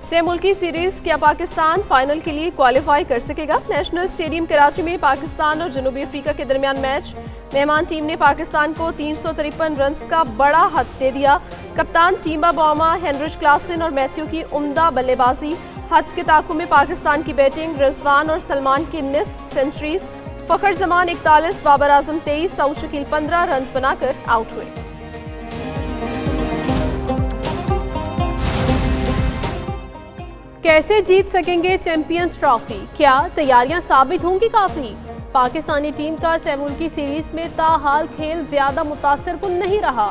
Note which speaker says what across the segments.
Speaker 1: से मुल्की सीरीज क्या पाकिस्तान फाइनल के लिए क्वालिफाई कर सकेगा? नेशनल स्टेडियम कराची में पाकिस्तान और जनूबी अफ्रीका के दरमियान मैच। मेहमान टीम ने पाकिस्तान को 353 रन का बड़ा हथ दे दिया। कप्तान टीम्बा बॉमा, हेनरिच क्लासन और मैथ्यू की उम्दा बल्लेबाजी। हथ के ताकू में पाकिस्तान की बैटिंग। रिजवान और सलमान की निस्फ सेंचुरीज। फखर जमान 41, बाबर आजम 23, सऊद शकील 15 रन बनाकर आउट हुए। कैसे जीत सकेंगे चैंपियंस ट्रॉफी? क्या तैयारियां साबित होंगी काफी? पाकिस्तानी टीम का से मुल्की सीरीज में ताहाल खेल ज्यादा मुतासिरकुन नहीं रहा।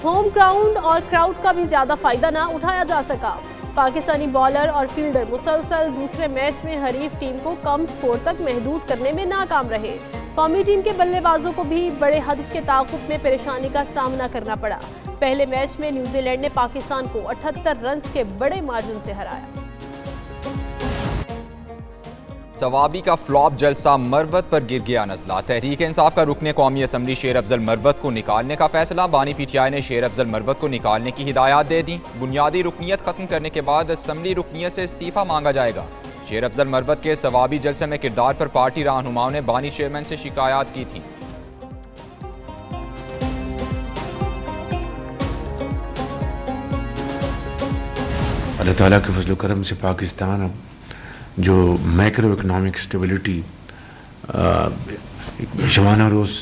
Speaker 1: होम ग्राउंड और क्राउड का भी ज्यादा फायदा ना उठाया जा सका। पाकिस्तानी बॉलर और फील्डर मुसलसल दूसरे मैच में हरीफ टीम को कम स्कोर तक महदूद करने में नाकाम रहे। कौमी टीम के बल्लेबाजों को भी बड़े हदफ के ताकुब में परेशानी का सामना करना पड़ा। पहले मैच में न्यूजीलैंड ने पाकिस्तान को 78 रन के बड़े मार्जिन से हराया।
Speaker 2: सवाबी का फ्लॉप जलसा मरवत पर गिर गया नजला। तहरीक इंसाफ का रुकने कौमी असम्बली शेर अफजल मरवत को निकालने का फैसला। बानी पीटीआई ने शेर अफजल मरवत को निकालने की हिदायत दे दी। बुनियादी रुकनीत खत्म करने के बाद असम्बली रुकनीत से इस्तीफा मांगा जाएगा। शेर अफजल मरवत के सवाबी जलसे में किरदार पर पार्टी रहनुमाओं ने बानी चेयरमैन से शिकायत की थी।
Speaker 3: अल्लाह ताला के फजल करम से पाकिस्तान अब जो मैक्रो इकनॉमिक स्टेबिलिटी शबाना रोज़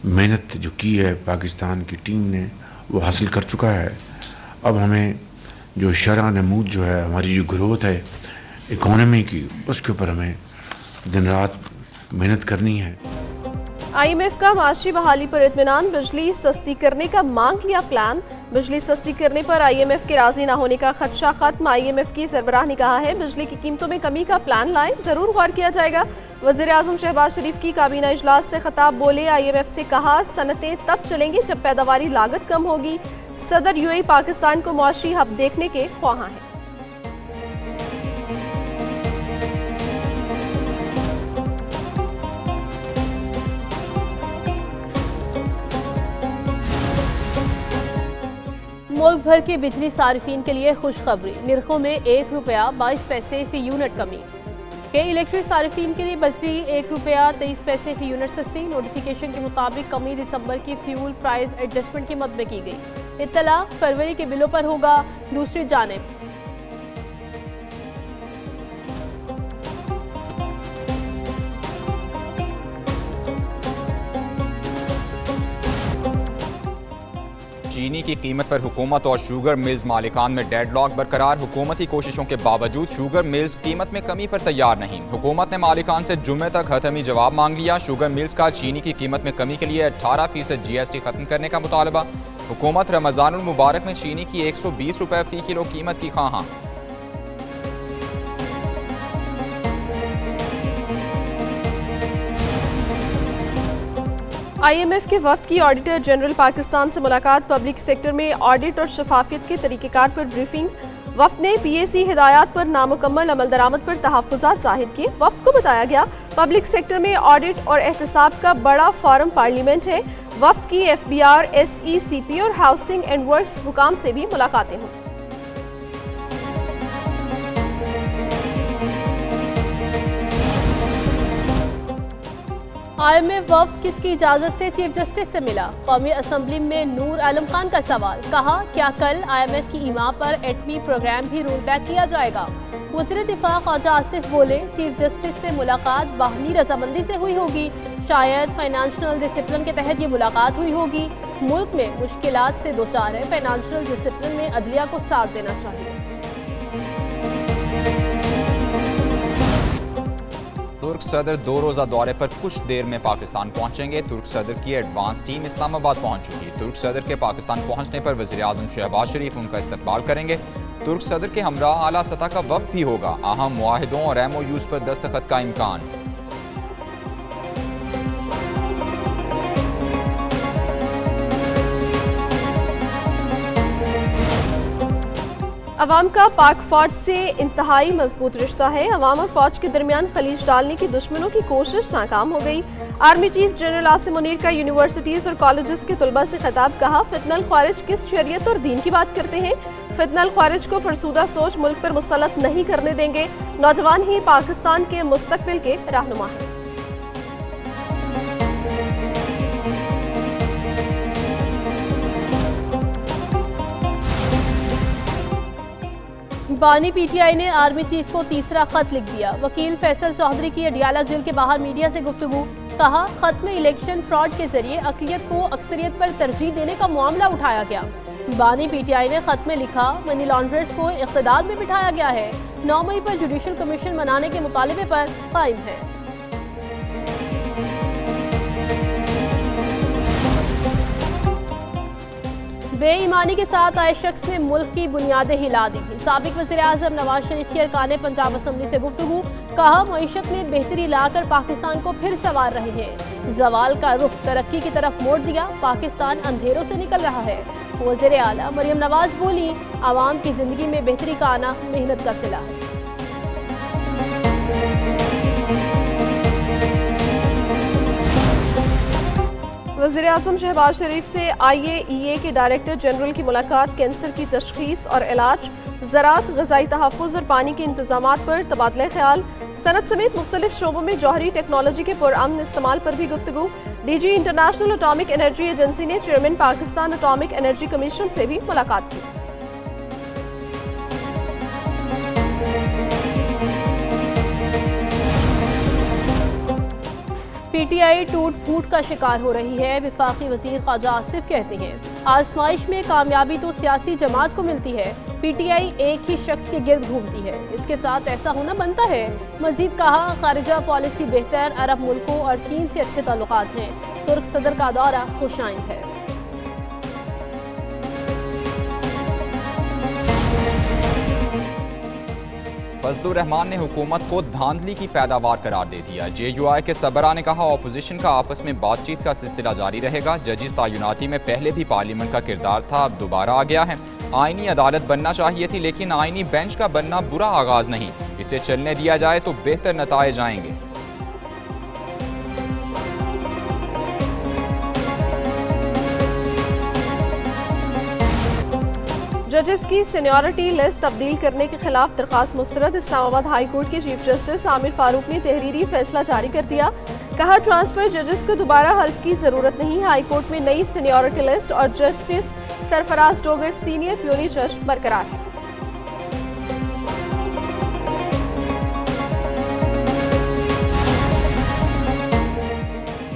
Speaker 3: मेहनत जो की है पाकिस्तान की टीम ने वो हासिल कर चुका है। अब हमें जो शरह नमूद जो है हमारी जो ग्रोथ है इकोनॉमी की उसके ऊपर हमें दिन रात मेहनत करनी है।
Speaker 1: IMF का माशी बहाली पर इत्मीनान। बिजली सस्ती करने का मांग लिया प्लान। बिजली सस्ती करने पर IMF के राजी न होने का खदशा खत्म। IMF की सरबराह ने कहा है बिजली की कीमतों में कमी का प्लान लाएं, जरूर गौर किया जाएगा। वज़ीर आज़म शहबाज शरीफ की काबीना इजलास से खिताब बोले IMF से कहा सनतें तब चलेंगी जब पैदावारी लागत कम होगी। सदर UAE पाकिस्तान को मुआशी हब देखने के ख्वाहां हैं। मुल्क भर के बिजली सार्फिन के लिए खुशखबरी। निर्खों में ₹1.22 फी यूनिट कमी। के इलेक्ट्रिक सार्फिन के लिए बिजली ₹1.23 फी यूनिट सस्ती। नोटिफिकेशन के मुताबिक कमी दिसंबर की फ्यूल प्राइस एडजस्टमेंट की मद में की गई। इत्तला फरवरी के बिलों पर होगा। दूसरी जानिब
Speaker 2: चीनी की कीमत पर हुकूमत और शुगर मिल्स मालिकान में डेडलॉक बरकरार। हुकूमती कोशिशों के बावजूद शुगर मिल्स कीमत में कमी पर तैयार नहीं। हुकूमत ने मालिकान से जुम्मे तक हतमी जवाब मांग लिया। शुगर मिल्स का चीनी की कीमत में कमी के लिए 18% GST खत्म करने का मुतालबा। हुकूमत रमजानुल मुबारक में चीनी की ₹120 फी किलो कीमत की ख्वाहां।
Speaker 1: IMF के वफ्द की ऑडिटर जनरल पाकिस्तान से मुलाकात। पब्लिक सेक्टर में ऑडिट और शफाफियत के तरीक़ेकार पर ब्रीफिंग। वफ्द ने PAC हिदायत पर नामुकम्मल अमल दरामद पर तहफ़्फ़ुज़ात ज़ाहिर किए। वफ्द को बताया गया पब्लिक सेक्टर में ऑडिट और एहतसाब का बड़ा फोरम पार्लियामेंट है। वफ्द की FBR, SECP और हाउसिंग एंड वर्क्स हुकाम से भी मुलाकातें हों। IMF वफ्द किसकी इजाजत से चीफ जस्टिस से मिला? कौमी असम्बली में नूर आलम खान का सवाल। कहा क्या कल IMF की ईमा पर एटमी प्रोग्राम भी रोल बैक किया जाएगा? वज़ीर दिफा ख्वाजा आसिफ बोले चीफ जस्टिस से मुलाकात बाहमी रजामंदी से हुई होगी। शायद फाइनेंशियल डिसिप्लिन के तहत ये मुलाकात हुई होगी। मुल्क में मुश्किलात से दो चार है, फाइनेंशियल डिसिप्लिन में अदलिया को साथ देना चाहिए।
Speaker 2: तुर्क सदर 2 रोज़ा दौरे पर कुछ देर में पाकिस्तान पहुंचेंगे। तुर्क सदर की एडवांस टीम इस्लामाबाद पहुंच चुकी। तुर्क सदर के पाकिस्तान पहुंचने पर वज़ीर आज़म शहबाज शरीफ उनका इस्तकबाल करेंगे। तुर्क सदर के हमरा आला सतह का वफ्द भी होगा। अहम मुआहिदों और MOUs पर दस्तखत का इम्कान।
Speaker 4: अवाम का पाक फौज से इंतहाई मजबूत रिश्ता है। अवाम और फौज के दरमियान खलीज डालने की दुश्मनों की कोशिश नाकाम हो गई। Army chief general Asim Munir का यूनिवर्सिटीज और कॉलेजेस के तलबा से खिताब, कहा फितनल ख्वारिज किस शरीयत और दीन की बात करते हैं। फितनल ख्वारिज को फरसूदा सोच मुल्क पर मुसल्लत नहीं करने देंगे। नौजवान ही पाकिस्तान के मुस्तकबिल के रहनुमा हैं।
Speaker 1: बानी पीटीआई ने आर्मी चीफ को तीसरा खत लिख दिया। वकील फैसल चौधरी की अडियाला जेल के बाहर मीडिया से गुफ्तगू, कहा खत में इलेक्शन फ्रॉड के जरिए अक़लियत को अक्सरियत पर तरजीह देने का मामला उठाया गया। बानी पीटीआई ने खत में लिखा, मनी लॉन्ड्रर्स को इख्तिदार में बिठाया गया है, 9 मई पर जुडिशल कमीशन बनाने के मुतालिबे पर कायम है। बेईमानी के साथ आए शख्स ने मुल्क की बुनियादें हिला दी थी। साबिक वज़ीर-ए-आज़म नवाज शरीफ की अरकान पंजाब असम्बली से गुफ्तगू, कहा मईशत में बेहतरी लाकर पाकिस्तान को फिर संवार रहे हैं। जवाल का रुख तरक्की की तरफ मोड़ दिया, पाकिस्तान अंधेरों से निकल रहा है। वज़ीर आला मरियम नवाज बोली, आवाम की जिंदगी में बेहतरी का आना मेहनत का सिला है।
Speaker 4: वज़ीर-ए-आज़म शहबाज शरीफ से IAEA के डायरेक्टर जनरल की मुलाकात, कैंसर की तशख़ीस और इलाज, ज़राअत, ग़िज़ाई तहफ़्फ़ुज़ और पानी के इंतज़ामात पर तबादला ख्याल, सनत समेत मुख्तलिफ शोबों में जौहरी टेक्नोलॉजी के पुरअमन इस्तेमाल पर भी गुफ्तगू। DG International Atomic Energy Agency ने chairman Pakistan Atomic Energy Commission से भी मुलाकात की।
Speaker 1: पीटीआई टूट फूट का शिकार हो रही है। विफाकी वजीर ख्वाजा आसिफ कहते हैं, आजमाइश में कामयाबी तो सियासी जमात को मिलती है, पीटीआई एक ही शख्स के गिर्द घूमती है, इसके साथ ऐसा होना बनता है। मजीद कहा, खारिजा पॉलिसी बेहतर, अरब मुल्कों और चीन से अच्छे ताल्लुकात हैं, तुर्क सदर का दौरा खुशाइंद है।
Speaker 2: फजलुर रहमान ने हुकूमत को धांधली की पैदावार करार दे दिया। JUI के सबरा ने कहा, ऑपोजिशन का आपस में बातचीत का सिलसिला जारी रहेगा। जजिस तायुनाती में पहले भी पार्लियामेंट का किरदार था, अब दोबारा आ गया है। आईनी अदालत बनना चाहिए थी, लेकिन आईनी बेंच का बनना बुरा आगाज नहीं, इसे चलने दिया जाए तो बेहतर नताइज आएंगे।
Speaker 4: जजेस की सीनियरिटी लिस्ट तब्दील करने के खिलाफ दरखास्त मुस्तरद। इस्लामाबाद हाई कोर्ट के चीफ जस्टिस आमिर फारूक ने तहरीरी फैसला जारी कर दिया। कहा, ट्रांसफर जजेस को दोबारा हल्फ की जरूरत नहीं। हाई कोर्ट में नई सीनियरिटी लिस्ट और justice Sarfaraz Dogar senior puree जज बरकरार है।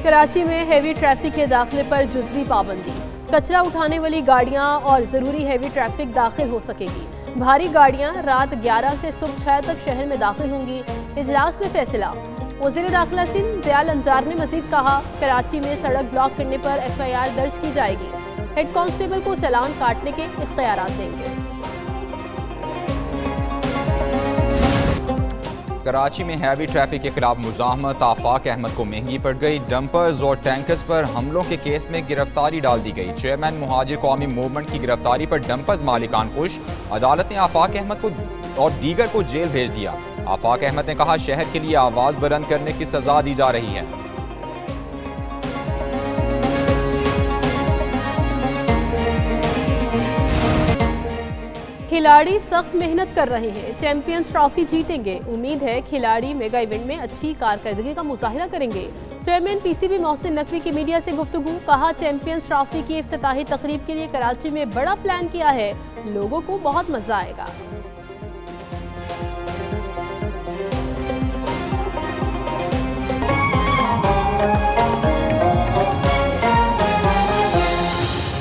Speaker 1: कराची में हैवी ट्रैफिक के दाखिले पर जुज़वी पाबंदी, कचरा उठाने वाली गाड़ियां और ज़रूरी हैवी ट्रैफिक दाखिल हो सकेगी। भारी गाड़ियां रात 11 से सुबह 6 तक शहर में दाखिल होंगी। इजलास में फैसला। वज़ीर दाखिला सिंध ज़ियाल अंजार ने मजीद कहा, कराची में सड़क ब्लॉक करने पर FIR दर्ज की जाएगी। हेड कांस्टेबल को चालान काटने के इख्तियारात देंगे।
Speaker 2: कराची में हैवी ट्रैफिक के खिलाफ मुजाहमत आफाक अहमद को महंगी पड़ गई। डंपर्स और टैंकर्स पर हमलों के केस में गिरफ्तारी डाल दी गई। चेयरमैन मुहाजिर कौमी मूवमेंट की गिरफ्तारी पर डंपर्स मालिकान खुश। अदालत ने आफाक अहमद को और दीगर को जेल भेज दिया। आफाक अहमद ने कहा, शहर के लिए आवाज बुलंद करने की सजा दी जा रही है।
Speaker 1: खिलाड़ी सख्त मेहनत कर रहे हैं, चैंपियंस ट्रॉफी जीतेंगे। उम्मीद है खिलाड़ी मेगा इवेंट में अच्छी कारकर्दगी का मुजाहिरा करेंगे। चेयरमैन PCB मोहसिन नकवी की मीडिया से गुफ्तगू, कहा चैंपियंस ट्रॉफी की इफ्तिताही तकरीब के लिए कराची में बड़ा प्लान किया है, लोगों को बहुत मजा आएगा।